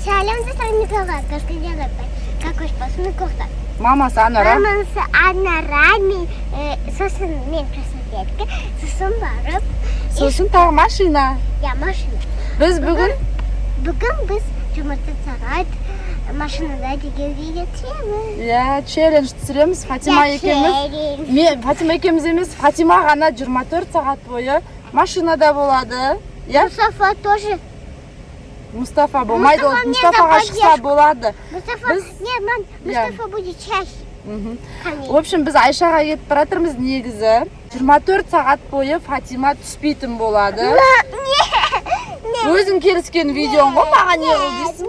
Шалымды Санникова, как уж посмыкоқта. Мамасы Анара. Мамасы Анара, сосын мен красотетка, сосын барып. Сосын тағы машина. Я машина. Біз бүгін біз 20 сағат машинада дегенге түсеміз. челлендж түсіреміз. Фатима екеуміз емес, Фатима ғана 24 сағат бойы машинада болады. Мұстафа тоже. Мұстафа болмайды, ол Мұстафаға шықса болады. Мұстафа будет чаще. В общем, біз Айшаға кетіп баратырмыз негізі. 24 сағат бойы Фатима түспейтін болады. Өзің келіскен видеоң ғой, маған не қыл дейсің?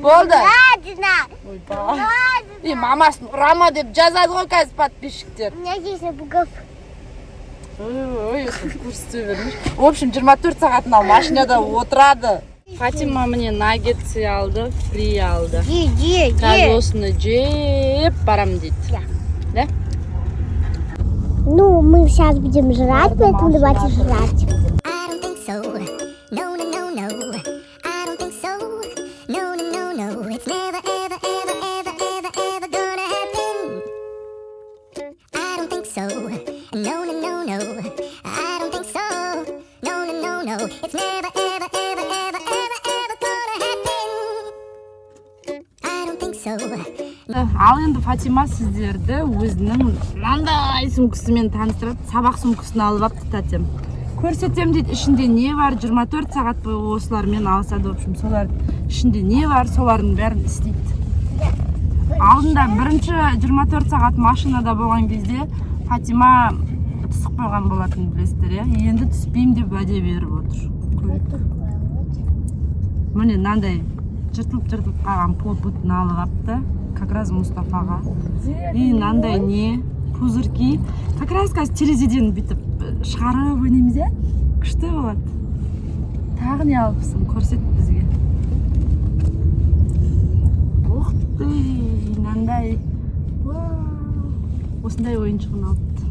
Болды. Мамасын ұрама деп жазады ғой қазір подписчиктер. Көрсете бермеш. В общем, 24 сағатын ал машинада отырады. Фатима мне наггетсы алды, фри алды. Қазір осыны жеп барам дейді. Да? Ну, мы сейчас будем жрать, поэтому давайте жрать. Ал енді Фатима сіздерді өзінің мынандай сумкасымен таныстырады. Сабақ сумкасын алып апты тәтем. Көрсетем дейді, ішінде не бар, 24 сағат бойы осылармен алысады. В общем, солардың ішінде не бар, солардың бәрін істейді. Алдында бірінші 24 сағат машинада болған кезде Фатима түсіп қойған болатын, білесіздер, енді түспеймін деп уәде беріп отыр. Міне мынандай жыртылып қалған попытын алып апты. Как раз Мұстафаға. И мынандай не, пузырьки. Как раз қазір терезеден бүйтіп шығарып ойнаймыз, күшті болады. Тағы не алыпсың, көрсет бізге. Ух ты, мынандай. Осындай ойыншығын алыпты.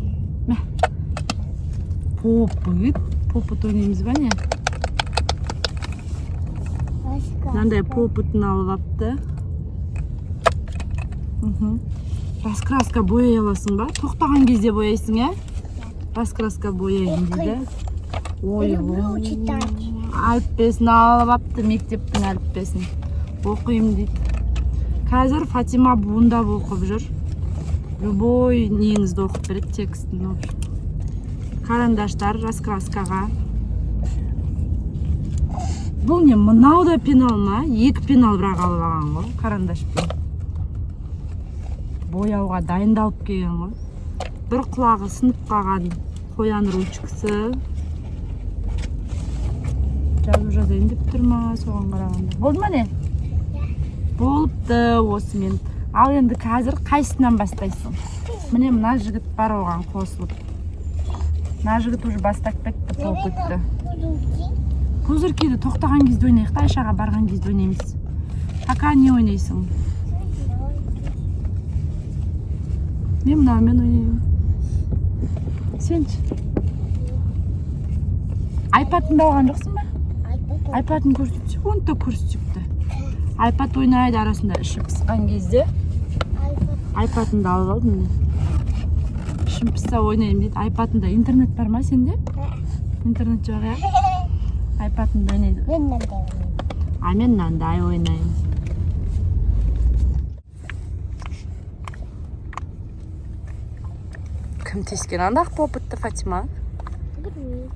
Попыт ойнаймыз ба не? Мынандай попытын алып апты. Раскраска бояй аласың ба? Тоқтаған кезде бояйсың, Раскраска бояйын дейді. Әліппесін алып апты, мектептің әліппесін. Оқиым дейді. Қазір Фатима буындап оқып жүр. Любой неңізді оқып береді, текстін. Карандаштар раскраскаға. Бұл не, мынау да пенал ма? Екі пенал бірақ алып алған ғой, карандашпен. Бояуға дайындалып келген ғой. Бір құлағы сынып қалған қоян ручкасы. Жазайын деп тұр ма, соған қарағанда. Болды ма не? Болыпты осымен. Ал енді қазір қайсынан бастайсың? Міне мына жігіт бар оған қосылып. Мына жігіт уже бастап кетті, попытты. Пузырькиді тоқтаған кезде ойнайық, Айшаға барған кезде ойнаймыз. Пока не ойнайсың? Мен мынаумен ойнаймын. Сенші? Айпадын да алған жоқсың ба? Айпадын көрсетсе, оны да көрсетіпті. Айпад ойнайды арасында іші пысқан кезде. Айпадын да алып алдым. Ішім пысса ойнайым дейді. Айпадында интернет бар ма сенде? Интернет жоқ, Айпадында ойнайды. Мен мынандай ойнаймын. Мен мынандай ойнаймын. Кім тескен андақ попытты, Фатима? Білмеймін.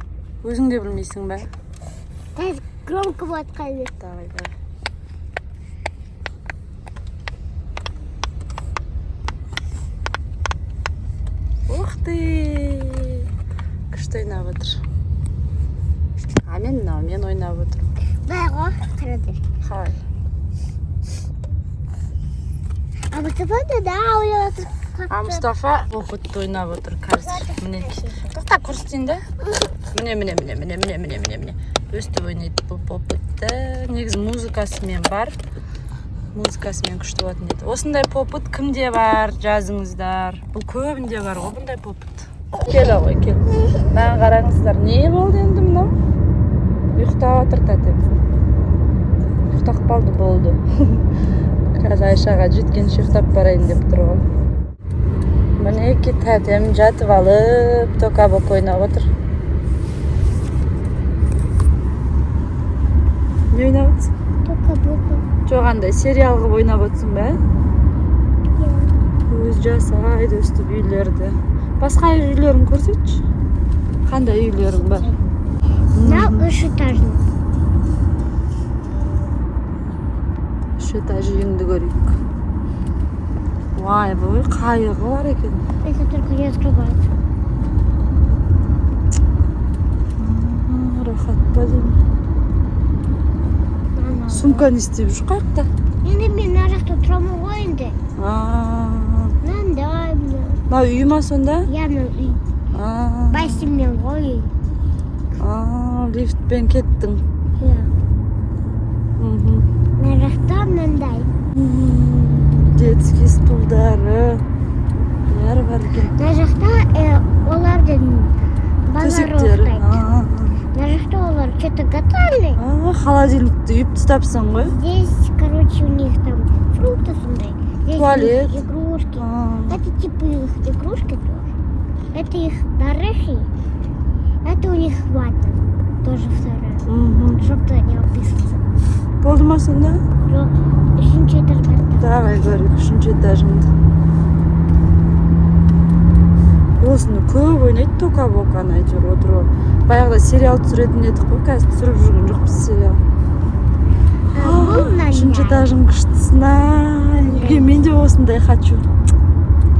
Өзің де білмейсің бе? Қазір громко болады қазір. Давай. Ух ты! Күшті ойнап отыр. Мен ойнап отыр. Бағы тұрады. Қалай? Мұстафа да ойлап отыр. Мұстафа попытты ойнап отыр қазір. Міне. Тоқта көрсетейін да? Міне. Өстіп ойнайды бұл попытты. Негізі музыкасымен бар. Музыкасымен күшті болатын еді. Осындай попыт кімде бар? Жазыңыздар. Бұл көбінде бар ғой бұндай попыт. Кел. Маған қараңыздар. Не болды енді мынау? Уйктап атыр тәтем. Уйктап калды болду. Қазір Айшаға жеткенше ұйықтап барайын деп тұрғым. Мінеки тәтем жатып алып, тока-бока ойнап отыр. Не ойнап отсың? Тока-бока. Жоқ, андай сериал қылып ойнап отсың ба? Өз жасайды өстіп үйлерді. Басқа үйлерін көрсетші. Қандай үйлерің бар? На 3 этажный. 3 этаж үйіңді көрейік. Вай, бұл қайығы бар екен. Это только не открывается. Рахат па деймін. Сумка не істеп жүр қайықта? Енді мен мына жақта тұрамын ғой енді. Мынандай. Мына үй ма сонда? Иә, мына үй. Бассейнмен ғой. Лифтпен кеттің. Иә. Мына жақта мынандай. Детский стулдары. Бәрі бар екен. Мына жақта олардың балалары Төсектері. ойнайды. Мына жақта олар что-то готовили. Холодильникті үйіп тұстапсың ғой. Здесь, короче, у них там фрукты сондай. Здесь Туалет. у них игрушки. Это типа их игрушки тоже. Это их дорожки. Это у них ванна. Тоже вторая. Чтобы не описаться. Болды ма сонда? Жоқ, 3-ші этаж бар. Давай көрейік 3-ші этажыңды. Осыны көп ойнайды тока-боканы әйтеуір отырып. Баяғыда сериал түсіретін едік қой, қазір түсіріп жүрген жоқпыз сериал. Бұл мынандай. 3-ші этажың күштісін үйге мен де осындай хочу.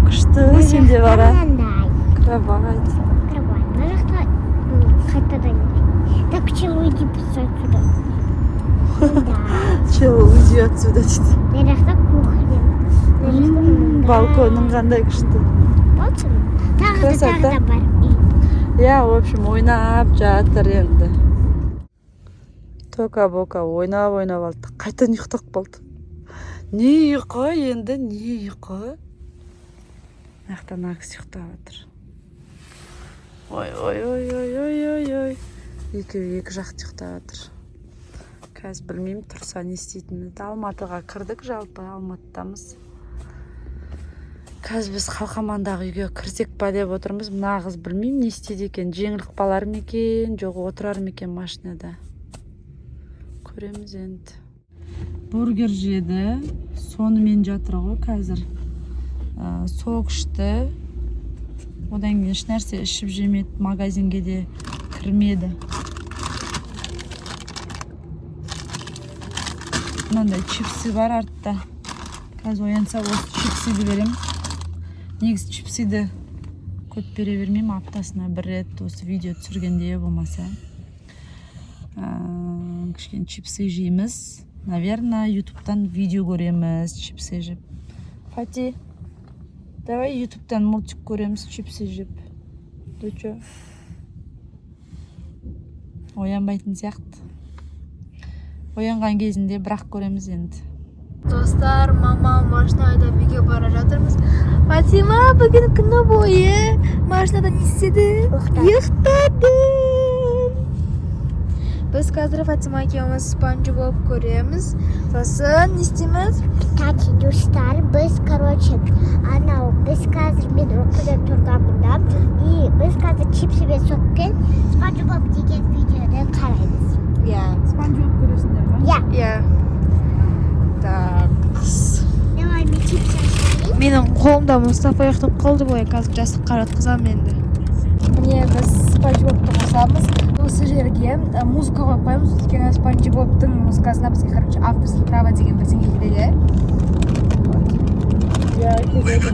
Күшті, сен де бара. Кровать. Кровать. Мына жақта қайтадан. Так, чел, уйди отсюда. Чел, уйди отсюда дейді. Мына жақта кухня. Балконың қандай күшті. Тағы да бар. Я, в общем, ойнап жатыр енді. Тока-бока ойнап алды. Қайтадан ұйықтап қалды. Не ұйқы енді, не ұйқы? Мақтан ақсы ұйықтап жатыр. Ой. Екеуі екі жақты ұйықтап жатыр. Қазір білмеймін, тұрса не істейтінімізді. Алматыға кірдік, жалпы Алматыдамыз. Қазір біз Қалқамандағы үйге кірсек па деп отырмыз. Мына қыз білмеймін не істейді екен. Жеңіліп қалар ма екен, жоқ отырар ма екен машинада. Көреміз енді. Бургер жеді. Сонымен жатыр ғой қазір. Соқ ішті. Одан кейін ешнәрсе ішіп жемеді. Магазинге де кірмеді. Мынандай чипсы бар артта. Қазір оянса осы чипсиді берем. Негізі чипсиді көп бере бермеймін, аптасына бір рет осы видео түсіргенде болмаса. Кішкене чипсы жейміз. Наверное, ютубтан видео көреміз чипсы жеп. Фати, давай ютубтан мультик көреміз чипсы жеп. Ты чё? Оянбайтын сияқты. Оянған кезінде бірақ көреміз енді. Достар, мама машина айдап үйге бара жатырмыз. Фатима бүгін күні бойы машинада не істеді? Ұйықтады. Біз қазір Фатима екеуміз Спанч Боб көреміз. Сосын не істейміз? Кстати, достар, біз, короче, біз қазір мен оқыдан тұрғанмын. И біз қазір чипсы мен сокпен Спанч Боб деген видеоны қараймыз. Иә. Спанч Боб көресіңдер ма? Иә. Так. Давай, мен чипсы ашайын. Менің қолымда Мұстафа ұйықтап қалды ғой, қазір жастық қаратқызам енді. Міне біз Спанч Бобты қосамыз. Осы жерге музыка қойып қоямыз. Өйткені Спанч Бобтың музыкасына бізге, короче, авторский право деген бірдеңе келеді. Я келеді.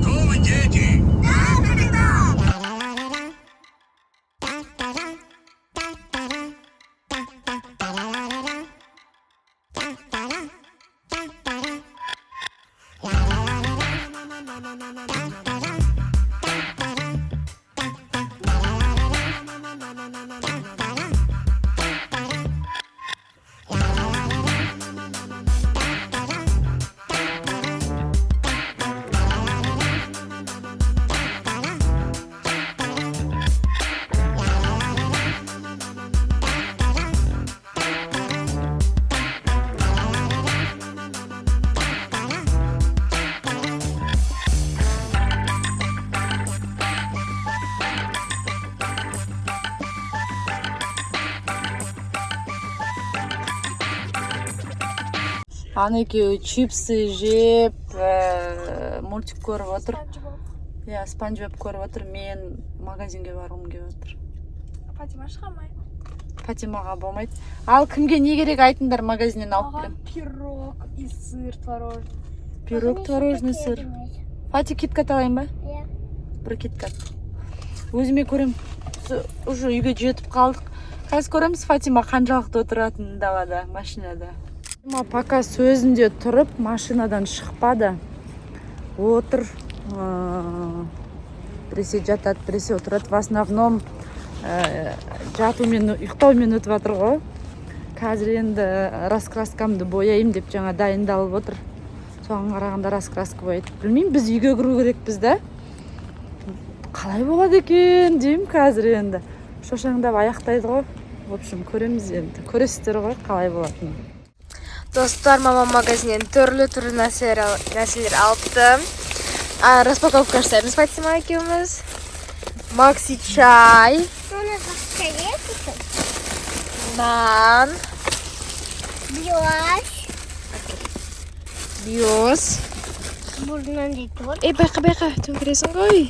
ана екеуі чипсы жеп, мультик көріп отыр. Иә, Спанч Боб көріп отыр. Мен магазинге барғым келіп отыр. Фатима шығамай. Фатимаға болмайды. Ал кімге не керек айтыңдар, магазиннен алып Маған келем. пирог и сыр творожный. Пирог, творожный сыр. Фати, киткат алайын ба? Иә. Бір киткат. Өзіме көрем. Уже үйге жетіп қалдық. Қазір көреміз Фатима қаншалықты отыратын далада, машинада. Пока сөзінде тұрып, машинадан шықпады. Отыр. Біресе жатады, біресе отырады. В основном жатумен, ұйықтаумен өтіп жатыр ғой. Қазір енді раскраскамды бояйым деп жаңа дайындалып отыр. Соған қарағанда раскраска бояйды. Білмеймін, біз үйге кіру керекпіз да. Қалай болады екен деймін қазір енді. Шошаңдап аяқтайды ғой. В общем, көреміз енді. Көресіздер ғой қалай болатынын. Достар, мамам магазиннен түрлі нәрселер алыпты. Распаковка жасаймыз Фатима екеуміз. Макси чай, Соны қақсайы нан, биос. Бұрынан де торт. Байқа, төңкересің ғой.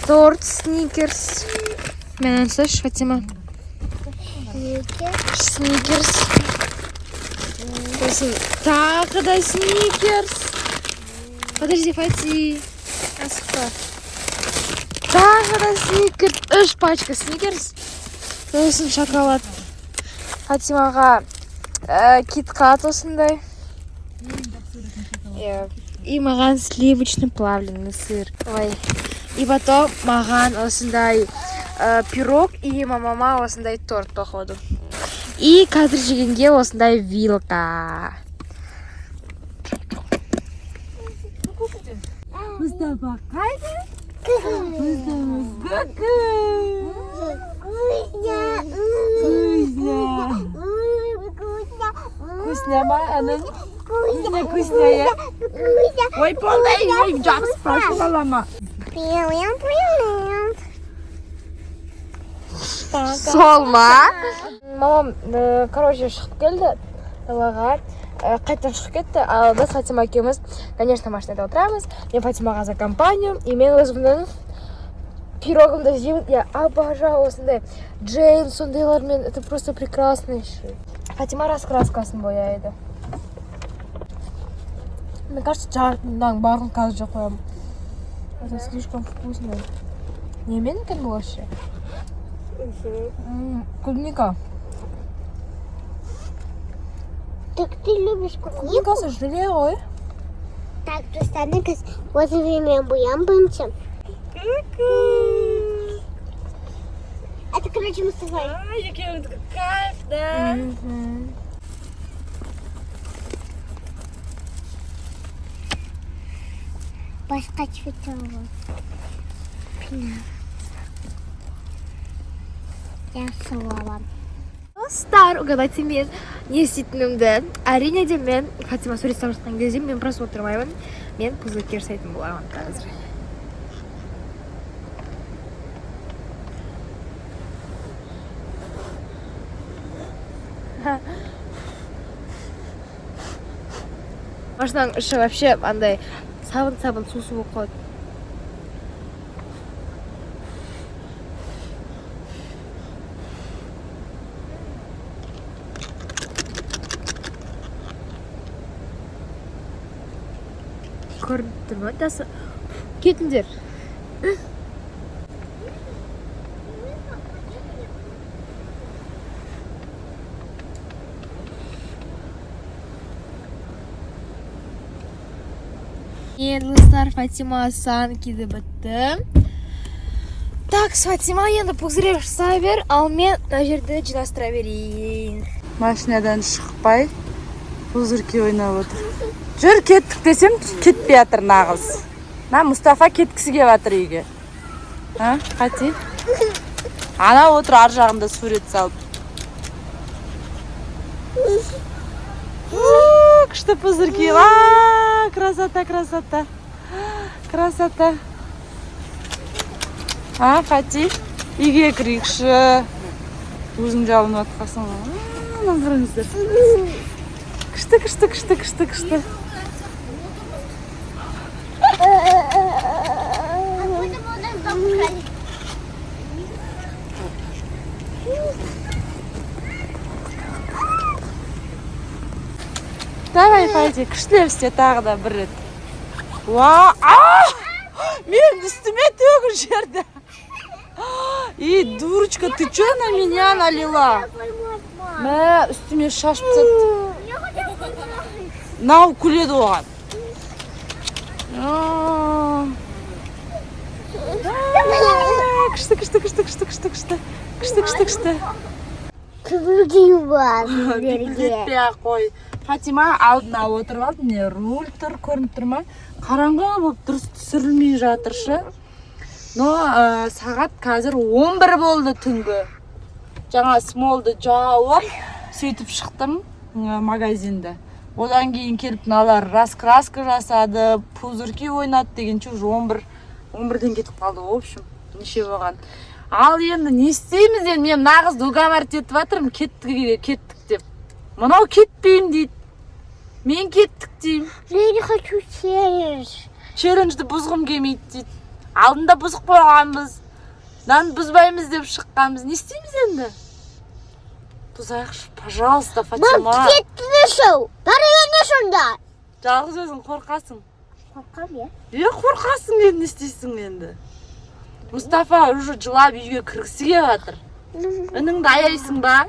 Торт, сникерс. Мен ансаш, Фатима. Сникерс. Сосын тағы да сникерс. Подожди, Фати. Асықпа. Тағы да сникерс. 3 пачка сникерс. Сосын шоколад. Фатимаға киткат осындай. И маған сливочный плавленый сыр. Ой. И потом маған осындай пирог и мамама осындай торт походу. И қазір жегенге осындай вилка. Мұстафа қайда? Вкусно ма, Анын? Вкусно, Ой, полдай, жабыс пашу балама. Сол ма? Мамам, короче, шығып келді далаға. Қайттан шығып кетті, ал біз Фатима екеуміз, конечно, машинада отырамыз. Мен Фатимаға за компанию, и мен өзімнің пирогымды жеймін. Я обожаю осындай Джейн сондайлармен, это просто прекрасно. Фатима раскраскасын бояйды. Мне кажется, жартындан барын қазір жоқ қоямын. Это слишком вкусно. Немен екен бұл вообще? Клубника. Так ты любишь клубнику? Клубникасы желе ғой. Так, достаны қыз, өзі мен бұян бұнчым. Это, короче, Мұстафа. Екеуіңдікі кайф, да? Басқа цветовый. Я салалам. Достар, угадайте мен не істейтінімді. Әрине де мен Фатима сурет салып жатқан кезде мен просто отырмаймын. Мен пузырьки жасайтын боламын қазір. Машинаның іші вообще андай сабын су болып қалады. Көрініп тұр ма? Кетіңдер. Достар, Фатима санкиді бітті. Так, Фатима енді пұзырек жасай бер, ал мен мына жерді жинастыра берейін. Машинадан шықпай, пузырьки ойнап отыр. Жүр, кеттік десем, кетпей жатыр нағыз. Мұстафа кеткісі келіп жатыр үйге. Қати? Ана отыр ар жағында сурет салып. Күшті пузырьки. Красота. Красота. Қати? Үйге кірейікші. Өзің жалынып атқасың. Қараңыздар. күшті. Давай, пойди, күштеп істе тағы да бір рет. Мен үстіме төгір жерді. Дурочка, ты что на меня налила? Мә, үстіме шашып тастады. Нау күледі оған. Күшті. Күбірдей бар сіздерге. Жетпей-ақ қой. Фатима алдына отырып алды, міне руль тұр, көрініп тұр ма? Қараңғы болып дұрыс түсірілмей жатыршы. Но сағат қазір 11 болды түнгі. Жаңа смолды жауып, сөйтіп шықтым магазинді. Одан кейін келіп налар раскраска жасады, пузырки ойнады дегенше уже 11-ден кетіп қалды, в общем, неше болған. Ал енді не істейміз енді, мен нағыз уговаривать етіп жатырмын, кеттік деп. Мынау кетпеймін дейді. Мен кеттік деймін. Я не хочу челлендж. Челленджді бұзғым келмейді дейді. Алдында бұзық болғанбыз. Нан бұзбаймыз деп шыққанбыз. Не істейміз енді? Бұзайықшы, пожалуйста, Фатима. Бұл кетті шоу. Барыңа сонда. Жалғыз өзің қорқасың. Қорқам, я? Қорқасың енді, не істейсің енді? Мұстафа уже жылап үйге кіргісі келіп жатыр. Ініңді аяйсың ба?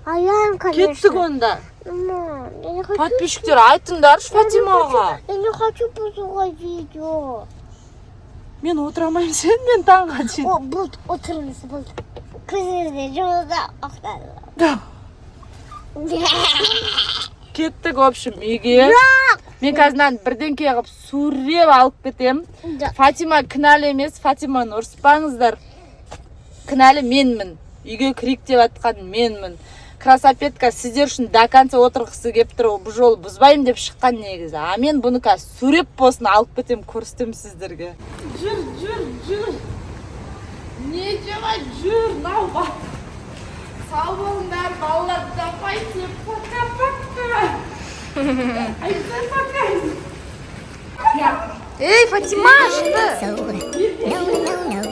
Аяйым, конечно. Кеттік онда. Мама, я не хочу. Подписчиктер, айтыңдаршы Фатимаға. Я не хочу бұзуға видео. Мен отыра алмаймын, мен таңға дейін. О, бұлт, отырыңыз, бұлт. Көзіңізде жолда ақтады. Кеттік, в общем, үйге. Мен қазір бірден кеғіп суреп алып кетем. Фатима кінәлі емес, Фатиманы ұрыспаңыздар. Кінәлі менмін. Үйге кірейік деп атқан менмін. Красапетка сіздер үшін до конца отырғысы кеп тұр, бұл жолы бұзбайым деп шыққан негізі. А мен бұны қазір суреп болсын алып кетем, көрістім сіздерге. Жүр. Не жема жүр, нау ба. Сау болыңдар, балалар тапайды. Пока. Айтсай пока. Эй, Фатима, шықты. No.